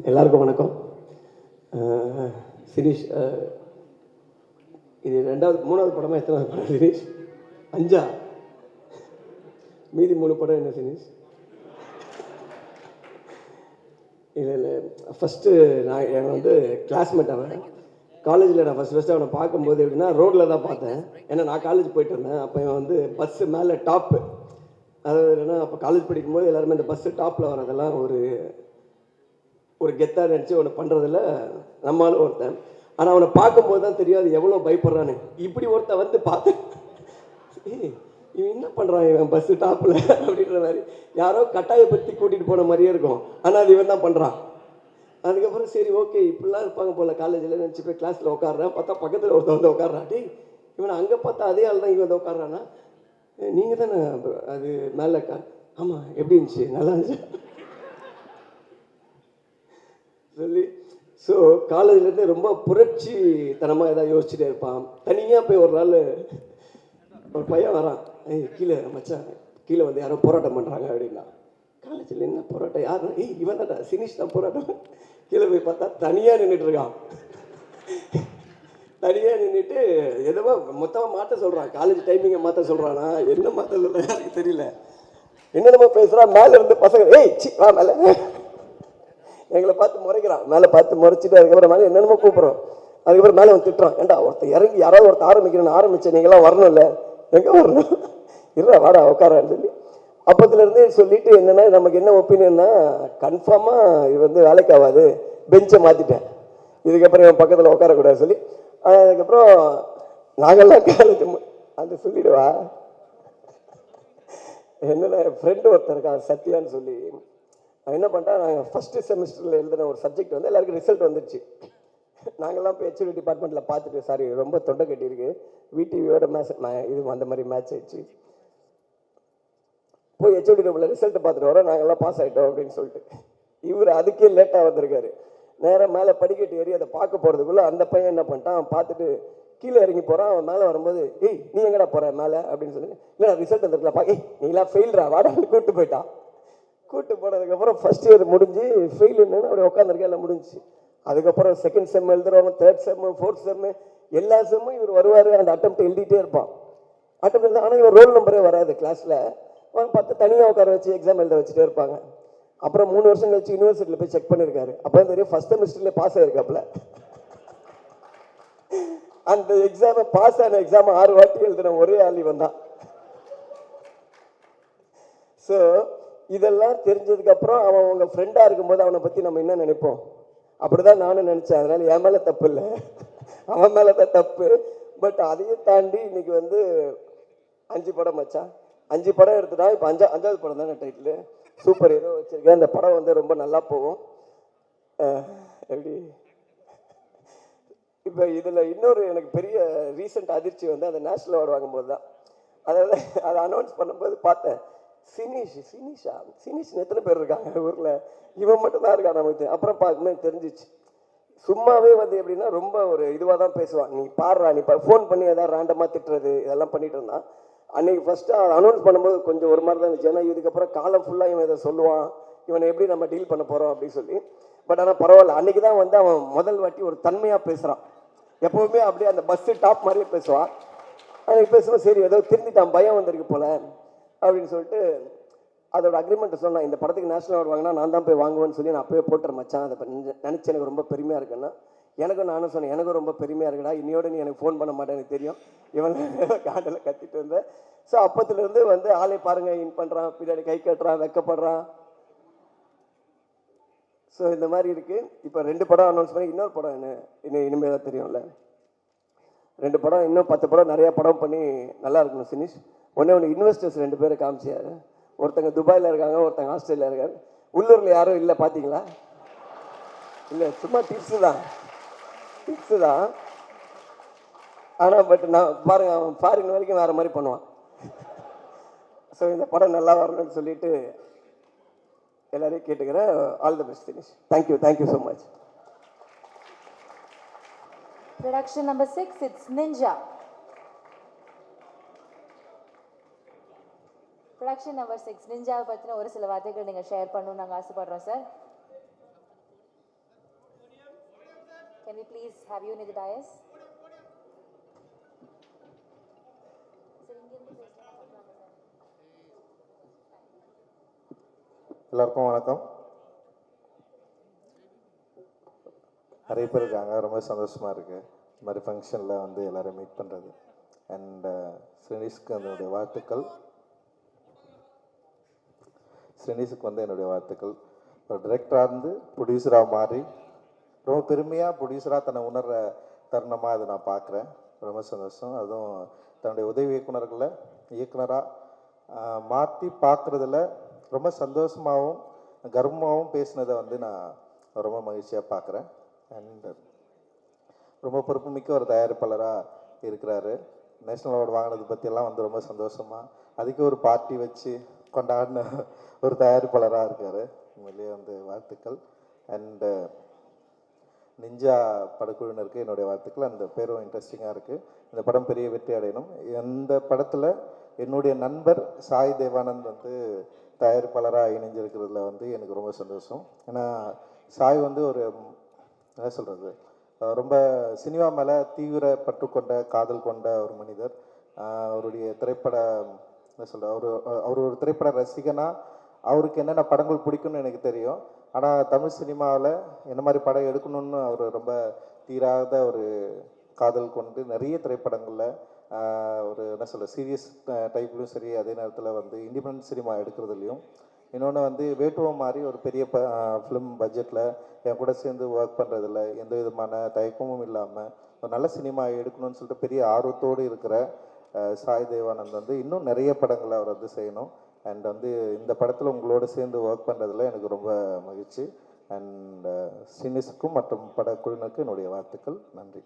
எல்லாருக்கும் வணக்கம். சிரீஷ், இது மூணாவது படமா எத்தனாவது படம் சிரீஷ்? 5ஆ? மீதி 3 படம் என்ன சிரீஷ்? இல்லை ஃபஸ்ட்டு நான் வந்து கிளாஸ்மேட் அவன். காலேஜில் நான் ஃபஸ்ட்டு அவனை பார்க்கும்போது எப்படின்னா ரோட்டில் தான் பார்த்தேன். ஏன்னா நான் காலேஜ் போயிட்டு இருந்தேன். அப்போ இவன் வந்து பஸ்ஸு மேலே டாப்பு, அதாவது என்னென்னா அப்போ காலேஜ் படிக்கும்போது எல்லாருமே இந்த பஸ்ஸு டாப்பில் வரதெல்லாம் ஒரு கெத்தாக நினச்சி ஒன்று பண்ணுறதில்ல நம்மளும் ஒருத்தன். ஆனால் அவனை பார்க்கும்போது தான் தெரியும் அது எவ்வளோ பயப்படுறான்னு. இப்படி ஒருத்தன் வந்து பார்த்தேன், இவன் என்ன பண்ணுறான் இவன் பஸ்ஸு டாப்பில் அப்படின்ற மாதிரி யாரோ கட்டாயப்படுத்தி கூட்டிகிட்டு போன மாதிரியே இருக்கும். ஆனால் அது இவன் தான் பண்ணுறான். அதுக்கப்புறம் சரி ஓகே இப்படிலாம் இருப்பாங்க போல் காலேஜில் நினச்சி போய் கிளாஸில் உட்காடுறேன். பார்த்தா பக்கத்தில் ஒருத்தன் வந்து உட்காடுறான். டே இவனை அங்கே பார்த்தா அதே ஆள் தான் இவன் வந்து உட்காடுறான்னா, நீங்கள் தானே அது மேலே ஆமாம் எப்படி இருந்துச்சு, நல்லா இருந்துச்சு சொல்லி. ஸோ காலேஜ்லேருந்து ரொம்ப புரட்சி தனமாக ஏதாவது யோசிச்சுட்டே இருப்பான். தனியாக போய் ஒரு நாள் ஒரு பையன் வரான், கீழே மச்சான் கீழே வந்து யாரோ போராட்டம் பண்ணுறாங்க அப்படின்னா. காலேஜில் என்ன போராட்டம், யார்? இவன் தான்டா சினிஷ் தான் போராட்டம். கீழே போய் பார்த்தா தனியாக நின்றுட்டு இருக்கான். தனியாக நின்றுட்டு எதுவோ மொத்தமாக மாற்ற சொல்கிறான். காலேஜ் டைமிங்கை மாற்ற சொல்கிறானா என்ன மாற்ற சொல்கிறேன் எனக்கு தெரியல. என்னென்னமோ பேசுகிறான். மேலே இருந்து பசங்க சி வா மேலே, எங்களை பார்த்து முறைக்கிறான். மேலே பார்த்து முறைச்சிட்டு அதுக்கப்புறம் மேலே என்னென்னமோ கூப்பிட்றோம். அதுக்கப்புறம் மேலே வந்து திட்டுறான். ஏண்டா ஒருத்தர் இறங்கி யாராவது ஒருத்தர் ஆரம்பிக்கணும்னு ஆரம்பித்தேன், நீங்களாம் வரணும் இல்லை, எங்கே வரணும், இல்லை வாடா உட்காரான்னு சொல்லி அப்போத்துலேருந்தே சொல்லிவிட்டு என்னென்னா நமக்கு என்ன ஒப்பீனியன்னா கன்ஃபார்மாக இது வந்து வேலைக்கு ஆகாது, பெஞ்சை மாற்றிட்டேன், இதுக்கப்புறம் என் பக்கத்தில் உட்காரக்கூடாது சொல்லி. அதுக்கப்புறம் நாங்கள்லாம் காலேஜ் அது சொல்லிவிடுவா. என்னென்ன ஃப்ரெண்டு ஒருத்தர் இருக்கா சத்யான்னு சொல்லி, அவன் என்ன பண்ணிட்டா, நாங்கள் ஃபஸ்ட்டு செமிஸ்டரில் எழுதின ஒரு சப்ஜெக்ட் வந்து எல்லாருக்கும் ரிசல்ட் வந்துடுச்சு. நாங்கள்லாம் இப்போ ஹெச்ஓடி டிபார்ட்மெண்ட்டில் பார்த்துட்டு சாரி ரொம்ப தொண்டை கட்டியிருக்கு, விடிவியோட மேட்ச் இது அந்த மாதிரி மேட்ச் ஆயிடுச்சு, போய் ஹெச்ஓடி ரூமில் ரிசல்ட்டை பார்த்துட்டு வரோம், நாங்கள்லாம் பாஸ் ஆகிட்டோம் அப்படின்னு சொல்லிட்டு. இவர் அதுக்கே லேட்டாக வந்திருக்காரு. நேராக மேலே படிக்கட்டு ஏறி அதை பார்க்க போகிறதுக்குள்ளே அந்த பையன் என்ன பண்ணிட்டான், அவன் பார்த்துட்டு கீழே இறங்கி போகிறான். அவன் மேலே வரும்போது நீ எங்கடா போகிற மேலே அப்படின்னு சொல்லி, இல்லை ரிசல்ட் வந்துருக்கலாம் நீலாம் ஃபெயில்ரா வாடான்னு கூப்பிட்டு போயிட்டான். கூப்பிட்டு போனதுக்கப்புறம் ஃபஸ்ட் இயர் முடிஞ்சு ஃபெயிலுன்னு அப்படி உட்காந்துருக்கேன், எல்லாம் முடிஞ்சிச்சு. அதுக்கப்புறம் second sem எழுதுறவங்க, third sem, fourth sem, எல்லா செம்மும் இவர் வருவார். அந்த அட்டெம்ப்ட் எழுதிட்டே இருப்பான். அட்டெம்ப்ட் எழுத ஆனால் இவர் ரோல் நம்பரே வராது கிளாஸில். பார்த்து தனியாக உட்கார வச்சு எக்ஸாம் எழுத வச்சுட்டே இருப்பாங்க. அப்புறம் 3 வருஷம் கழிச்சு யூனிவர்சிட்டியில் போய் செக் பண்ணியிருக்காரு. அப்போ தெரியும் ஃபஸ்ட் செமிஸ்டர்லேயே பாஸ் ஆகிருக்காப்புல. அந்த எக்ஸாமை பாஸ் ஆன எக்ஸாமை 6 வாட்டி எழுதுன ஒரே ஆள் இவன் தான். ஸோ இதெல்லாம் தெரிஞ்சதுக்கப்புறம் அவன் உங்கள் ஃப்ரெண்டாக இருக்கும்போது அவனை பற்றி நம்ம என்ன நினைப்போம், அப்படிதான் நானும் நினச்சேன். அதனால் என் மேலே தப்பு இல்லை, அவன் மேலே தான் தப்பு. பட் அதையும் தாண்டி இன்னைக்கு வந்து 5 படம் மச்சான், 5 படம் எடுத்துட்டா. இப்போ 5வது படம் தானே டைட்டில், சூப்பர் ஹீரோ வச்சுருக்கேன். அந்த படம் வந்து ரொம்ப நல்லா போகும். எப்படி இப்போ இதில் இன்னொரு எனக்கு பெரிய ரீசெண்ட் அதிர்ச்சி வந்து அந்த நேஷ்னல் அவார்டு வாங்கும்போது தான். அதாவது அதை அனௌன்ஸ் பண்ணும்போது பார்த்தேன், சினிஷ் எத்தனை பேர் இருக்காங்க ஊரில், இவன் மட்டும் தான் இருக்கான் நமக்கு. அப்புறம் பார்க்கும்போது தெரிஞ்சிச்சு. சும்மாவே வந்து எப்படின்னா ரொம்ப ஒரு இதுவாக தான் பேசுவான். நீ பாடுறா, நீ ஃபோன் பண்ணி ஏதாவது ரேண்டமாக திட்டுறது இதெல்லாம் பண்ணிட்டு இருந்தான். அன்றைக்கி ஃபஸ்ட்டு அனௌன்ஸ் பண்ணும்போது கொஞ்சம் ஒரு மாதிரி தான் இருந்துச்சு. ஏன்னா இதுக்கப்புறம் காலம் ஃபுல்லாக இவன் இதை சொல்லுவான், இவனை எப்படி நம்ம டீல் பண்ண போகிறோம் அப்படின்னு சொல்லி. பட் ஆனால் பரவாயில்ல, அன்றைக்கி தான் வந்து அவன் முதல் வாட்டி ஒரு தன்மையாக பேசுகிறான். எப்போவுமே அப்படியே அந்த பஸ்ஸு டாப் மாதிரியே பேசுவான். அன்றைக்கி பேசுவோம், சரி ஏதோ திருந்திட்டான், பயம் வந்திருக்கு போல அப்படின்னு சொல்லிட்டு அதோட அக்ரிமெண்ட் சொன்னான். இந்த படத்துக்கு நேஷனல் அவார்டு வாங்கினா நான் தான் போய் வாங்குவேன்னு சொல்லி நான் அப்போயே போட்டுற மச்சான், அதை நினச்சி எனக்கு ரொம்ப பெருமையாக இருக்குன்னா. நானும் சொன்னேன், எனக்கும் ரொம்ப பெருமையாக இருக்குடா, இன்னையோட நீ எனக்கு ஃபோன் பண்ண மாட்டேன் எனக்கு தெரியும், இவன் காண்டில் கத்திட்டு இருந்தேன். ஸோ அப்பத்துலேருந்து வந்து ஆளை பாருங்கள், இன் பண்ணுறான், பின்னாடி கை கட்டுறான், வெக்கப்படுறான். ஸோ இந்த மாதிரி இருக்குது. இப்போ 2 படம் அனௌன்ஸ் பண்ணி இன்னொரு படம் இனிமேல் தான் தெரியும்ல. 2 படம், இன்னும் 10 படம், நிறையா படம் பண்ணி நல்லா இருக்கணும் சினிஷ். ஒன்று இன்வெஸ்டர்ஸ் 2 பேரை காமிச்சார். ஒருத்தங்க துபாயில் இருக்காங்க, ஒருத்தங்க ஆஸ்திரேலியா இருக்காரு. உள்ளூரில் யாரும் இல்லை பார்த்தீங்களா? இல்லை, சும்மா டிப்ஸு தான். ஆனால் பட் நான் பாருங்க, அவன் ஃபாரின் வரைக்கும் வேறு மாதிரி பண்ணுவான். ஸோ இந்த படம் நல்லா வரணும்னு சொல்லிட்டு எல்லாரையும் கேட்டுக்கிறேன். All the best Dinesh. Thank you so much. Production number 6, it's Ninja. Production number 6, Ninja பற்றின ஒரு சில வார்த்தைகள் நீங்கள் ஷேர் பண்ணணும்னு நாங்கள் ஆசைப்படுறோம் sir. Can we please have you near the dais? Sir, இங்கிருந்து பேசலாம் அப்புறம் சார். எல்லாருக்கும் வணக்கம். நிறைய பேர் இருக்காங்க, ரொம்ப சந்தோஷமாக இருக்குது இந்த மாதிரி ஃபங்க்ஷனில் வந்து எல்லோரும் மீட் பண்ணுறது. அண்ட் ஸ்ரீனிஷ்க்கு என்னுடைய வாழ்த்துக்கள். ஸ்ரீனிஷுக்கு வந்து என்னுடைய வாழ்த்துக்கள். ஒரு டிரெக்டராக இருந்து ப்ரொடியூசராக மாறி ரொம்ப பெருமையாக ப்ரொடியூசராக தன்னை உணர்கிற தருணமாக அதை நான் பார்க்குறேன். ரொம்ப சந்தோஷம். அதுவும் தன்னுடைய உதவி இயக்குனராக மாற்றி பார்க்குறதுல ரொம்ப சந்தோஷமாகவும் கர்வமாகவும் பேசினதை வந்து நான் ரொம்ப மகிழ்ச்சியாக பார்க்குறேன். அண்ட் ரொம்ப பொறுப்புமிக்க ஒரு தயாரிப்பாளராக இருக்கிறாரு. நேஷ்னல் அவார்டு வாங்கினது பற்றியெல்லாம் வந்து ரொம்ப சந்தோஷமாக அதுக்கு ஒரு பார்ட்டி வச்சு கொண்டாடின ஒரு தயாரிப்பாளராக இருக்கார். உண்மையிலேயே வந்து வாழ்த்துக்கள். அண்டு நிஞ்சா படக்குழுவினருக்கு என்னுடைய வாழ்த்துக்கள். அந்த பேரும் இன்ட்ரெஸ்டிங்காக இருக்குது. இந்த படம் பெரிய வெற்றி அடையணும். இந்த படத்தில் என்னுடைய நண்பர் சாய் தேவானந்த் வந்து தயாரிப்பாளராக இணைஞ்சிருக்கிறதுல வந்து எனக்கு ரொம்ப சந்தோஷம். ஏன்னா சாய் வந்து ஒரு என்ன சொல்கிறது, ரொம்ப சினிமா மேலே தீவிர பற்று கொண்ட காதல் கொண்ட ஒரு மனிதர். அவருடைய திரைப்பட என்ன சொல்கிறது, அவர் ஒரு திரைப்பட ரசிகனாக அவருக்கு என்னென்ன படங்கள் பிடிக்கும்னு எனக்கு தெரியும். ஆனால் தமிழ் சினிமாவில் என்ன மாதிரி படம் எடுக்கணும்னு அவர் ரொம்ப தீராத ஒரு காதல் கொண்டு நிறைய திரைப்படங்களில் ஒரு என்ன சொல்ல சீரியஸ் டைப்லையும் சரி, அதே நேரத்தில் வந்து இண்டிபெண்டன்ட் சினிமா எடுக்கிறதுலையும். இன்னொன்று வந்து வேட்டுவம் மாதிரி ஒரு பெரிய ஃபிலிம் பட்ஜெட்டில் என் கூட சேர்ந்து ஒர்க் பண்ணுறதில்ல எந்த விதமான தயக்கமும் இல்லாமல் ஒரு நல்ல சினிமா எடுக்கணும்னு சொல்லிட்டு பெரிய ஆர்வத்தோடு இருக்கிற சாய் தேவானந்த் வந்து இன்னும் நிறைய படங்களை அவர் வந்து செய்யணும். அண்ட் வந்து இந்த படத்தில் உங்களோட சேர்ந்து ஒர்க் பண்ணுறதுல எனக்கு ரொம்ப மகிழ்ச்சி. அண்ட் ஸ்ரீனிஷுக்கும் மற்றும் படக்குழுவினருக்கும் என்னுடைய வாழ்த்துக்கள். நன்றி.